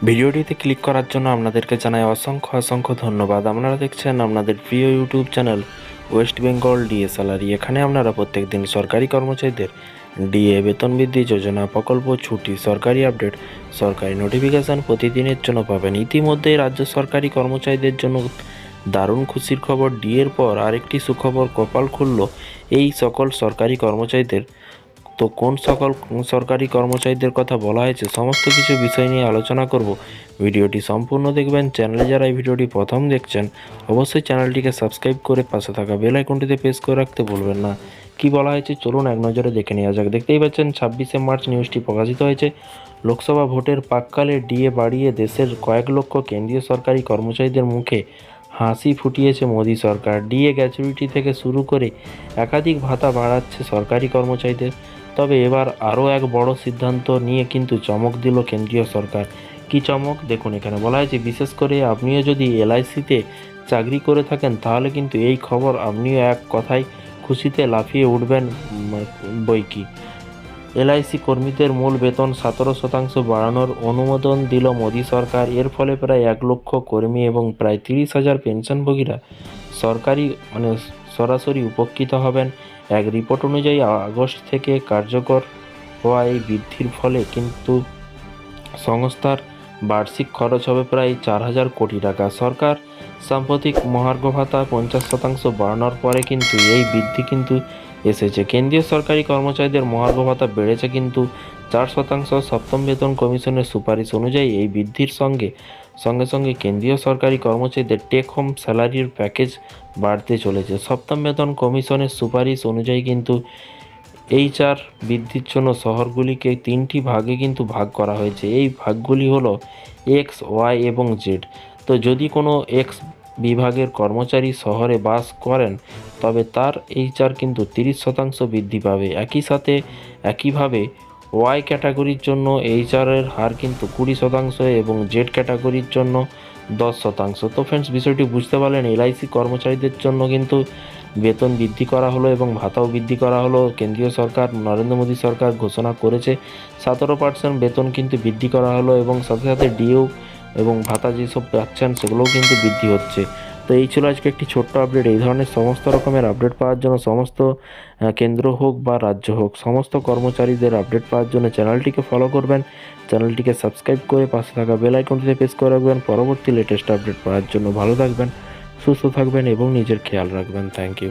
ভিডিওটিতে ক্লিক করার জন্য আপনাদেরকে জানাই অসংখ্য অসংখ্য ধন্যবাদ। আপনারা দেখছেন আপনাদের প্রিয় YouTube channel West Bengal DA salary. এখানে আপনারা প্রত্যেক দিন সরকারি কর্মচারীদের ডিএ, বেতন বৃদ্ধি যোজনা, প্রকল্প, ছুটি, সরকারি আপডেট, সরকারি নোটিফিকেশান প্রতিদিনের জন্য পাবেন। ইতিমধ্যেই রাজ্য সরকারি কর্মচারীদের জন্য দারুণ খুশির খবর। ডিএর পর আরেকটি সুখবর কপাল খুলল এই সকল সরকারি কর্মচারীদের। তো কোন সকল সরকারি কর্মচারীদের কথা বলা হয়েছে সমস্ত কিছু বিষয় নিয়ে আলোচনা করব। ভিডিওটি সম্পূর্ণ দেখবেন। চ্যানেলে যারা এই ভিডিওটি প্রথম দেখছেন অবশ্যই চ্যানেলটিকে সাবস্ক্রাইব করে পাশে থাকা বেল আইকনটিতে প্রেস করে রাখতে ভুলবেন না। কি বলা হয়েছে চলুন এক নজরে দেখে নেওয়া যাক। দেখতেই পাচ্ছেন 26শে মার্চ নিউজটি প্রকাশিত হয়েছে। লোকসভা ভোটের প্রাক্কালে ডিএ বাড়িয়ে দেশের কয়েক লক্ষ কেন্দ্রীয় সরকারি কর্মচারীদের মুখে হাসি ফুটিয়েছে মোদী সরকার। ডিএ, গ্র্যাচুইটি থেকে শুরু করে একাধিক ভাতা বাড়াচ্ছে সরকারি কর্মচারীদের। তবে এবার আরও এক বড় সিদ্ধান্ত নিয়ে কিন্তু চমক দিল কেন্দ্রীয় সরকার। কী চমক দেখুন, এখানে বলা হয়েছে বিশেষ করে আপনিও যদি এলআইসিতে চাকরি করে থাকেন তাহলে কিন্তু এই খবর আপনিও এক কথায় খুশিতে লাফিয়ে উঠবেন বইকি। এলআইসি কর্মীদের মূল বেতন 17% বাড়ানোর অনুমোদন দিল মোদী সরকার। এর ফলে প্রায় 1 লক্ষ কর্মী এবং প্রায় 30,000 পেনশনভোগীরা সরকারি সরাসরি উপকৃত হবেন। এক রিপোর্ট অনুযায়ী আগস্ট থেকে কার্যকর হওয়া এই বৃদ্ধির ফলে কিন্তু সংস্থার বার্ষিক খরচ হবে প্রায় 4,000 কোটি টাকা। সরকার সাম্প্রতিক মহার্ঘ ভাতা 50% বাড়ানোর পরে কিন্তু এই বৃদ্ধি কিন্তু এসেছে। কেন্দ্রীয় সরকারি কর্মচারীদের মহার্ঘ ভাতা বেড়েছে কিন্তু 4%। সপ্তম বেতন কমিশনের সুপারিশ অনুযায়ী এই বৃদ্ধির সঙ্গে সঙ্গে কেন্দ্রীয় সরকারি কর্মচারীদের টেক হোম স্যালারির প্যাকেজ বাড়তে চলেছে। সপ্তম বেতন কমিশনের সুপারিশ অনুযায়ী কিন্তু এইচআর বৃদ্ধির জন্য শহরগুলিকে 3টি ভাগে কিন্তু ভাগ করা হয়েছে। এই ভাগগুলি হলো এক্স, ওয়াই এবং জেড। তো যদি কোনো এক্স বিভাগের কর্মচারী শহরে বাস করেন তবে তার এইচআর কিন্তু 30% বৃদ্ধি পাবে। একইভাবে ওয়াই ক্যাটাগরির জন্য এইচআরের হার কিন্তু 20% এবং জেড ক্যাটাগরির জন্য 10%। তো ফ্রেন্ডস, বিষয়টি বুঝতে পারলেন। এলআইসি কর্মচারীদের জন্য কিন্তু বেতন বৃদ্ধি করা হলো এবং ভাতাও বৃদ্ধি করা হলো। কেন্দ্রীয় সরকার, নরেন্দ্র মোদী সরকার ঘোষণা করেছে 17% বেতন কিন্তু বৃদ্ধি করা হলো এবং সাথে সাথে ডিএও এবং ভাতা যেসব পাচ্ছেন সেগুলোও কিন্তু বৃদ্ধি হচ্ছে। তো এই ছিল আজকে একটি ছোট্ট আপডেট। এই ধরনের সমস্ত রকমের আপডেট পাওয়ার জন্য সমস্ত কেন্দ্র হোক বা রাজ্য হোক সমস্ত কর্মচারীদের আপডেট পাওয়ার জন্য চ্যানেলটিকে ফলো করবেন, চ্যানেলটিকে সাবস্ক্রাইব করে পাশে থাকা বেল আইকনটিতে প্রেস করে রাখবেন পরবর্তী লেটেস্ট আপডেট পাওয়ার জন্য। ভালো থাকবেন, সুস্থ থাকবেন এবং নিজের খেয়াল রাখবেন। Thank you.